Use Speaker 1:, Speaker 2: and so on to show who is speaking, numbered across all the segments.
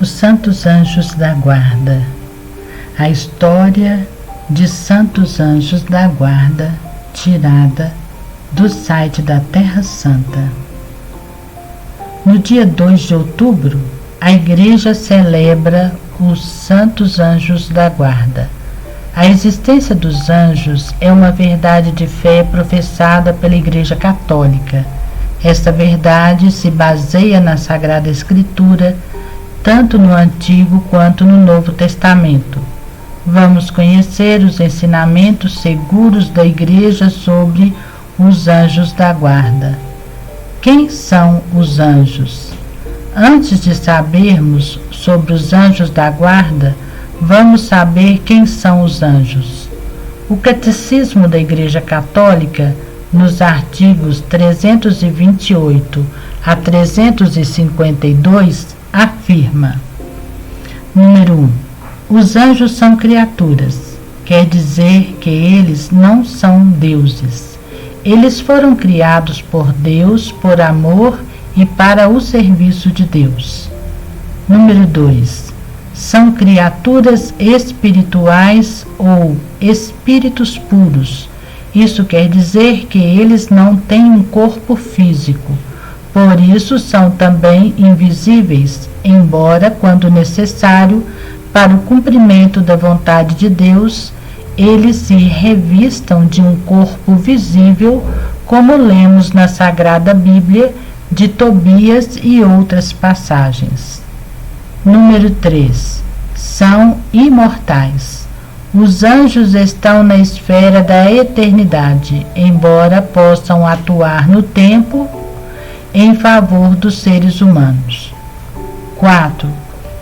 Speaker 1: Os Santos Anjos da Guarda. A história de Santos Anjos da Guarda, tirada do site da Terra Santa. No dia 2 de outubro, a Igreja celebra os Santos Anjos da Guarda. A existência dos anjos é uma verdade de fé professada pela Igreja Católica. Esta verdade se baseia na Sagrada Escritura, tanto no Antigo quanto no Novo Testamento. Vamos conhecer os ensinamentos seguros da Igreja sobre os anjos da guarda. Quem são os anjos? Antes de sabermos sobre os anjos da guarda, vamos saber quem são os anjos. O Catecismo da Igreja Católica, nos artigos 328 a 352, afirma: Número 1. Os anjos são criaturas, quer dizer que eles não são deuses. Eles foram criados por Deus por amor e para o serviço de Deus. Número 2. São criaturas espirituais ou espíritos puros. Isso quer dizer que eles não têm um corpo físico. Por isso são também invisíveis, embora, quando necessário, para o cumprimento da vontade de Deus, eles se revistam de um corpo visível, como lemos na Sagrada Bíblia de Tobias e outras passagens. Número 3. São imortais. Os anjos estão na esfera da eternidade, embora possam atuar no tempo em favor dos seres humanos. 4.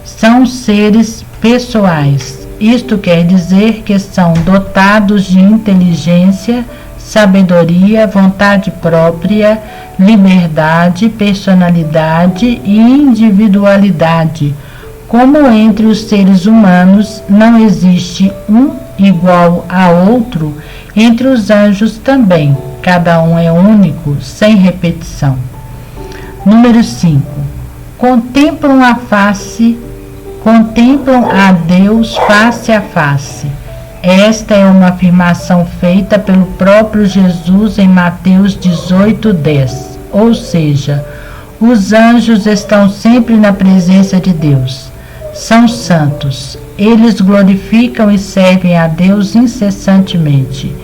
Speaker 1: São seres pessoais. Isto quer dizer que são dotados de inteligência, sabedoria, vontade própria, liberdade, personalidade e individualidade. Como entre os seres humanos não existe um igual a outro, entre os anjos também, cada um é único, sem repetição. Número 5. Contemplam a Deus face a face. Esta é uma afirmação feita pelo próprio Jesus em Mateus 18:10. Ou seja, os anjos estão sempre na presença de Deus. São santos. Eles glorificam e servem a Deus incessantemente.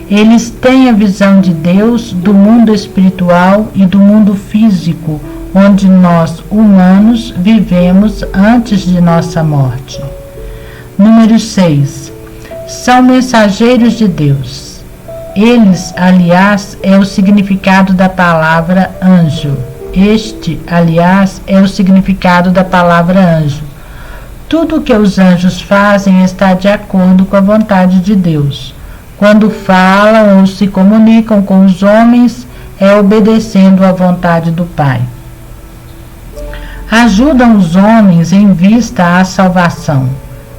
Speaker 1: Eles têm a visão de Deus, do mundo espiritual e do mundo físico, onde nós, humanos, vivemos antes de nossa morte. Número 6. São mensageiros de Deus. Eles, aliás, é o significado da palavra anjo. Este, aliás, é o significado da palavra anjo. Tudo o que os anjos fazem está de acordo com a vontade de Deus. Quando falam ou se comunicam com os homens, é obedecendo à vontade do Pai. Ajudam os homens em vista à salvação.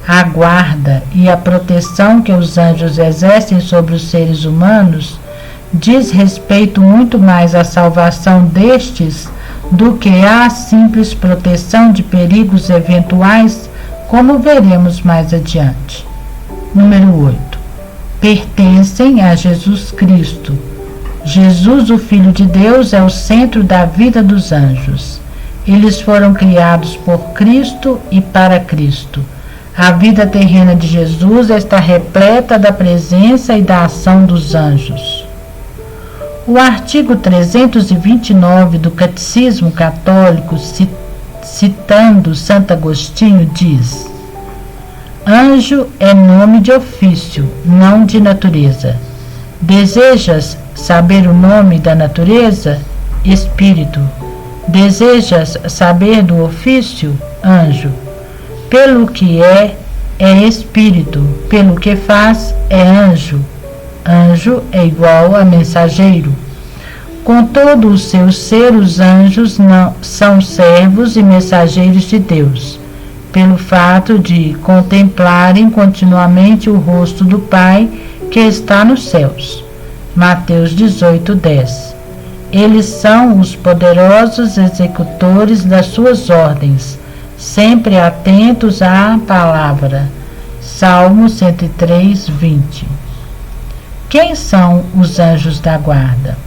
Speaker 1: A guarda e a proteção que os anjos exercem sobre os seres humanos diz respeito muito mais à salvação destes do que à simples proteção de perigos eventuais, como veremos mais adiante. Número 8. Pertencem a Jesus Cristo. Jesus, o Filho de Deus, é o centro da vida dos anjos. Eles foram criados por Cristo e para Cristo. A vida terrena de Jesus está repleta da presença e da ação dos anjos. O artigo 329 do Catecismo Católico, citando Santo Agostinho, diz: Anjo é nome de ofício, não de natureza. Desejas saber o nome da natureza? Espírito. Desejas saber do ofício? Anjo. Pelo que é espírito. Pelo que faz, é anjo. Anjo é igual a mensageiro. Com todo o seu ser, os anjos não são servos e mensageiros de Deus, pelo fato de contemplarem continuamente o rosto do Pai que está nos céus. Mateus 18:10. Eles são os poderosos executores das suas ordens, sempre atentos à palavra. Salmo 103, 20. Quem são os anjos da guarda?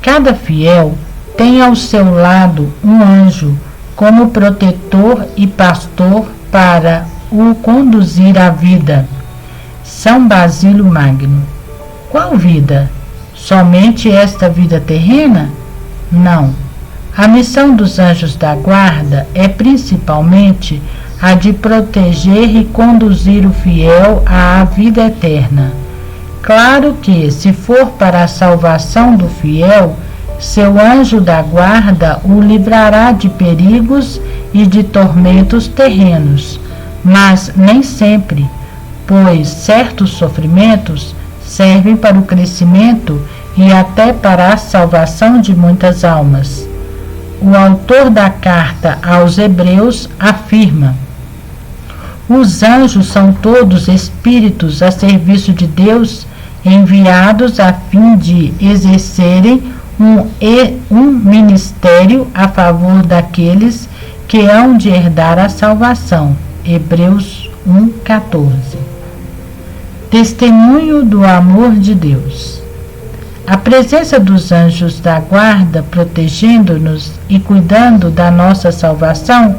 Speaker 1: Cada fiel tem ao seu lado um anjo como protetor e pastor para o conduzir à vida. São Basílio Magno. Qual vida? Somente esta vida terrena? Não. A missão dos anjos da guarda é principalmente a de proteger e conduzir o fiel à vida eterna. Claro que, se for para a salvação do fiel, seu anjo da guarda o livrará de perigos e de tormentos terrenos, mas nem sempre, pois certos sofrimentos servem para o crescimento e até para a salvação de muitas almas. O autor da carta aos Hebreus afirma: os anjos são todos espíritos a serviço de Deus, enviados a fim de exercerem um ministério a favor daqueles que hão de herdar a salvação. Hebreus 1:14. Testemunho do amor de Deus. A presença dos anjos da guarda, protegendo-nos e cuidando da nossa salvação,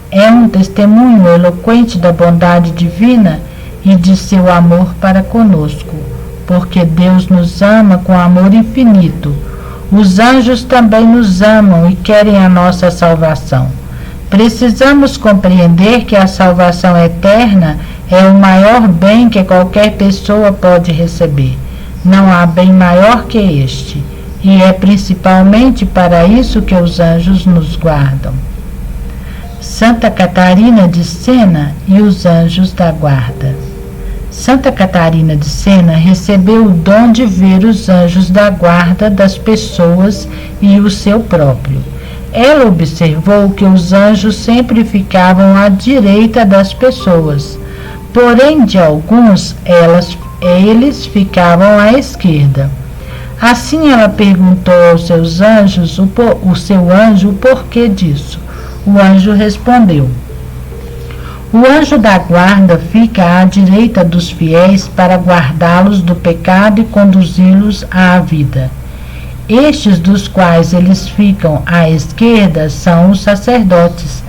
Speaker 1: é um testemunho eloquente da bondade divina e de seu amor para conosco, porque Deus nos ama com amor infinito. Os anjos também nos amam e querem a nossa salvação. Precisamos compreender que a salvação eterna é o maior bem que qualquer pessoa pode receber. Não há bem maior que este, e é principalmente para isso que os anjos nos guardam. Santa Catarina de Sena e os anjos da guarda. Santa Catarina de Sena recebeu o dom de ver os anjos da guarda das pessoas e o seu próprio. Ela observou que os anjos sempre ficavam à direita das pessoas, porém de alguns eles ficavam à esquerda. Assim ela perguntou aos seus anjos, o seu anjo, o porquê disso. O anjo respondeu: o anjo da guarda fica à direita dos fiéis para guardá-los do pecado e conduzi-los à vida. Estes dos quais eles ficam à esquerda são os sacerdotes.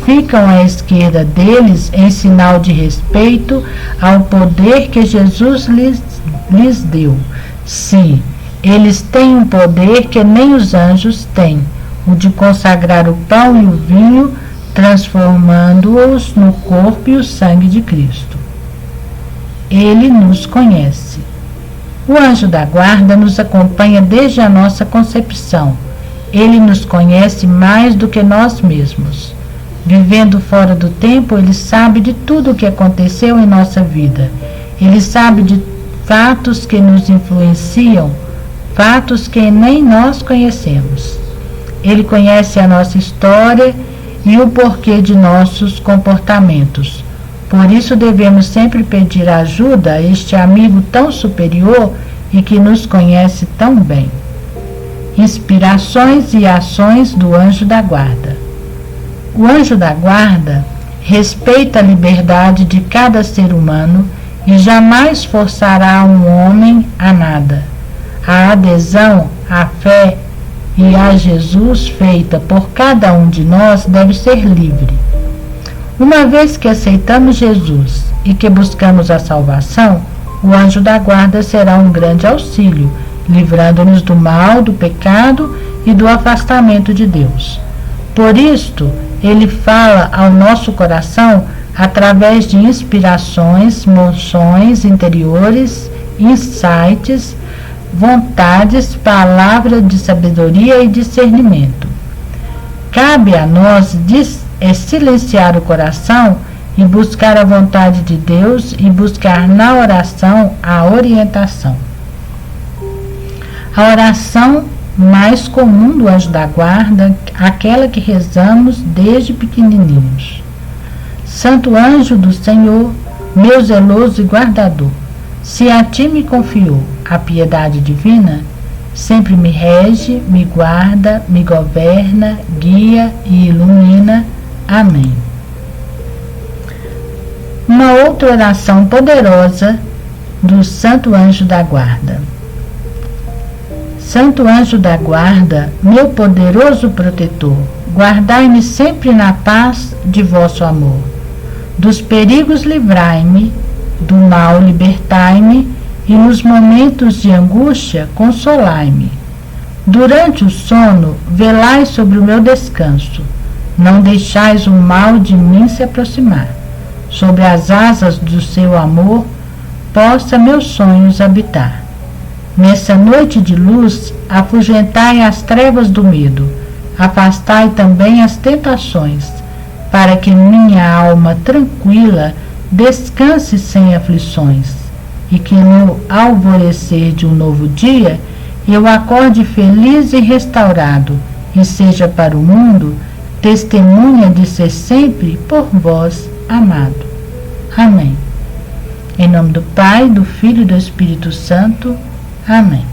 Speaker 1: Ficam à esquerda deles em sinal de respeito ao poder que Jesus lhes deu. Sim, eles têm um poder que nem os anjos têm, o de consagrar o pão e o vinho, transformando-os no corpo e o sangue de Cristo. Ele nos conhece. O anjo da guarda nos acompanha desde a nossa concepção. Ele nos conhece mais do que nós mesmos. Vivendo fora do tempo, ele sabe de tudo o que aconteceu em nossa vida. Ele sabe de fatos que nos influenciam, fatos que nem nós conhecemos. Ele conhece a nossa história e o porquê de nossos comportamentos. Por isso devemos sempre pedir ajuda a este amigo tão superior e que nos conhece tão bem. Inspirações e ações do anjo da guarda. O anjo da guarda respeita a liberdade de cada ser humano e jamais forçará um homem a nada. A adesão à fé e a Jesus feita por cada um de nós deve ser livre. Uma vez que aceitamos Jesus e que buscamos a salvação, o anjo da guarda será um grande auxílio, livrando-nos do mal, do pecado e do afastamento de Deus. Por isto, ele fala ao nosso coração através de inspirações, moções interiores, insights, vontades, palavras de sabedoria e discernimento. Cabe a nós silenciar o coração e buscar a vontade de Deus e buscar na oração a orientação. A oração mais comum do anjo da guarda, aquela que rezamos desde pequenininhos. Santo anjo do Senhor, meu zeloso e guardador, se a ti me confiou a piedade divina, sempre me rege, me guarda, me governa, guia e ilumina. Amém. uma outra oração poderosa do Santo Anjo da Guarda. Santo Anjo da Guarda, meu poderoso protetor, guardai-me sempre na paz de vosso amor. Dos perigos livrai-me, do mal libertai-me, e nos momentos de angústia consolai-me. Durante o sono, velai sobre o meu descanso. Não deixais o mal de mim se aproximar. Sobre as asas do seu amor, possa meus sonhos habitar. Nessa noite de luz, afugentai as trevas do medo, afastai também as tentações, para que minha alma tranquila descanse sem aflições, e que no alvorecer de um novo dia eu acorde feliz e restaurado, e seja para o mundo testemunha de ser sempre por vós amado. Amém. Em nome do Pai, do Filho e do Espírito Santo. Amém.